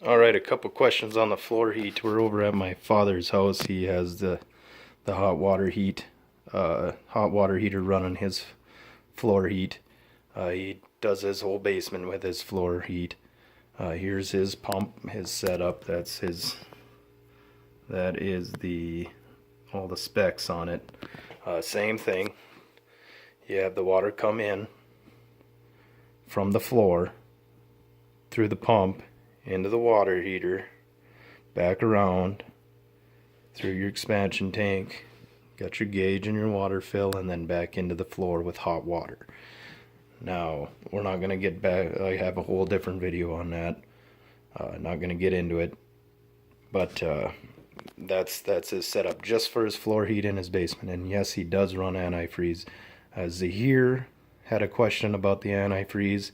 Alright, a couple questions on the floor heat. We're over at my father's house. He has the hot water heater running his floor heat. He does his whole basement with his floor heat. Here's his pump, his setup. That is all the specs on it. Same thing. You have the water come in from the floor through the pump into the water heater, back around through your expansion tank, got your gauge and your water fill, and then back into the floor with hot water. Now, we're not going to get back, I have a whole different video on that. Not going to get into it, but that's his setup just for his floor heat in his basement. And yes, he does run antifreeze. Zahir had a question about the antifreeze.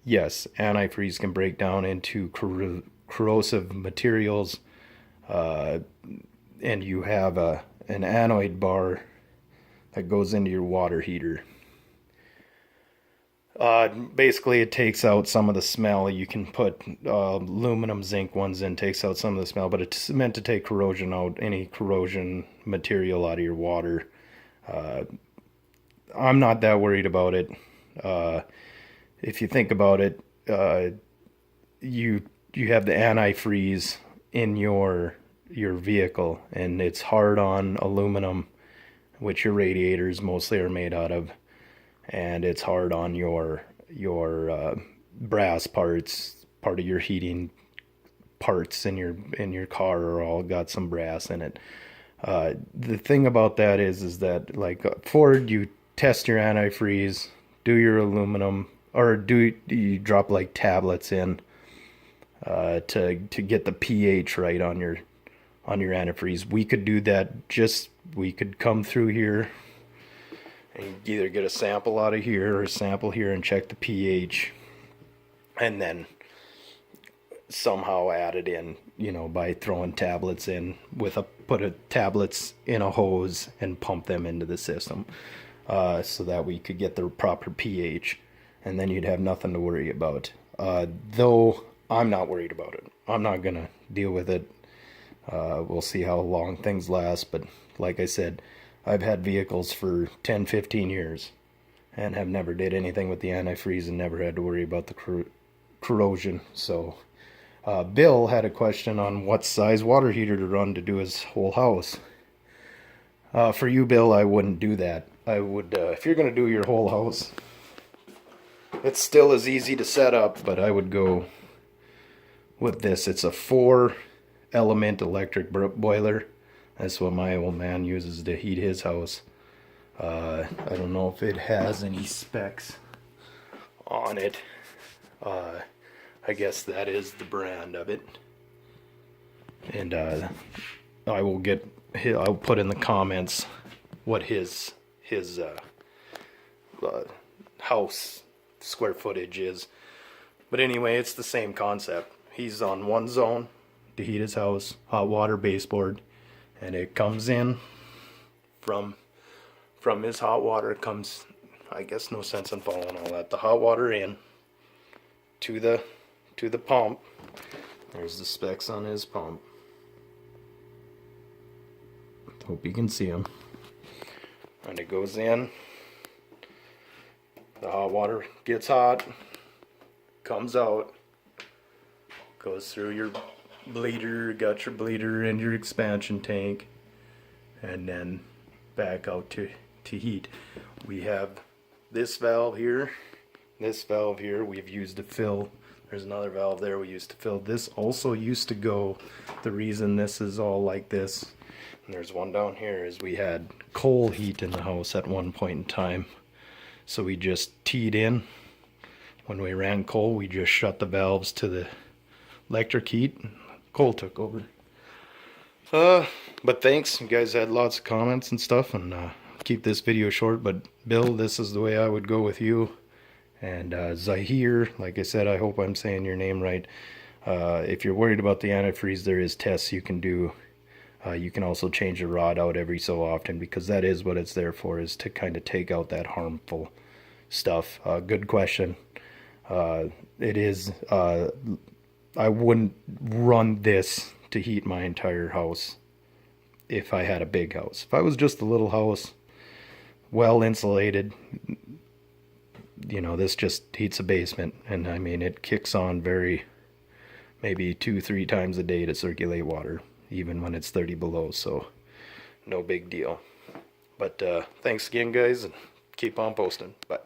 Yes, antifreeze can break down into corrosive materials, and you have an anoid bar that goes into your water heater. Basically, it takes out some of the smell. You can put aluminum zinc ones in, takes out some of the smell, but it's meant to take corrosion out, any corrosion material out of your water. I'm not that worried about it. If you think about it, you have the antifreeze in your vehicle, and it's hard on aluminum, which your radiators mostly are made out of, and it's hard on your brass parts. Part of your heating parts in your car are all got some brass in it. The thing about that is that, like Ford, you test your antifreeze, do your aluminum, or do you drop like tablets in to get the pH right on your antifreeze. We could do that. We could come through here and either get a sample out of here or a sample here and check the pH, and then somehow add it in, by throwing tablets in put tablets in a hose and pump them into the system, so that we could get the proper pH, and then you'd have nothing to worry about. Though I'm not worried about it. I'm not gonna deal with it. We'll see how long things last, but like I said, I've had vehicles for 10-15 years and have never did anything with the antifreeze and never had to worry about the corrosion. So Bill had a question on what size water heater to run to do his whole house. For you, Bill, I wouldn't do that. I would, if you're going to do your whole house, it's still as easy to set up, but I would go with this. It's a 4-element electric boiler. That's what my old man uses to heat his house. I don't know if it has any specs on it. I guess that is the brand of it. And I'll put in the comments what his house square footage is. But anyway, it's the same concept. He's on one zone to heat his house, hot water baseboard, and it comes in from his hot water. It comes, I guess no sense in following all that. The hot water in to the pump. There's the specs on his pump. Hope you can see them. And it goes in. The hot water gets hot, comes out, goes through your bleeder, got your bleeder and your expansion tank, and then back out to heat. We have this valve here we've used to fill. There's another valve there we used to fill. This also used to go, the reason this is all like this, and there's one down here, is we had coal heat in the house at one point in time. So we just teed in. When we ran coal, we just shut the valves to the electric heat. Coal took over. But thanks, you guys had lots of comments and stuff, and keep this video short. But Bill, this is the way I would go with you. And Zahir, like I said, I hope I'm saying your name right. If you're worried about the antifreeze, there is tests you can do. You can also change the rod out every so often, because that is what it's there for, is to kind of take out that harmful stuff. Good question. It is I wouldn't run this to heat my entire house if I had a big house. If I was just a little house, well insulated, this just heats a basement. And I mean, it kicks on maybe 2, 3 times a day to circulate water, even when it's 30 below. So no big deal. But thanks again, guys, and keep on posting. Bye.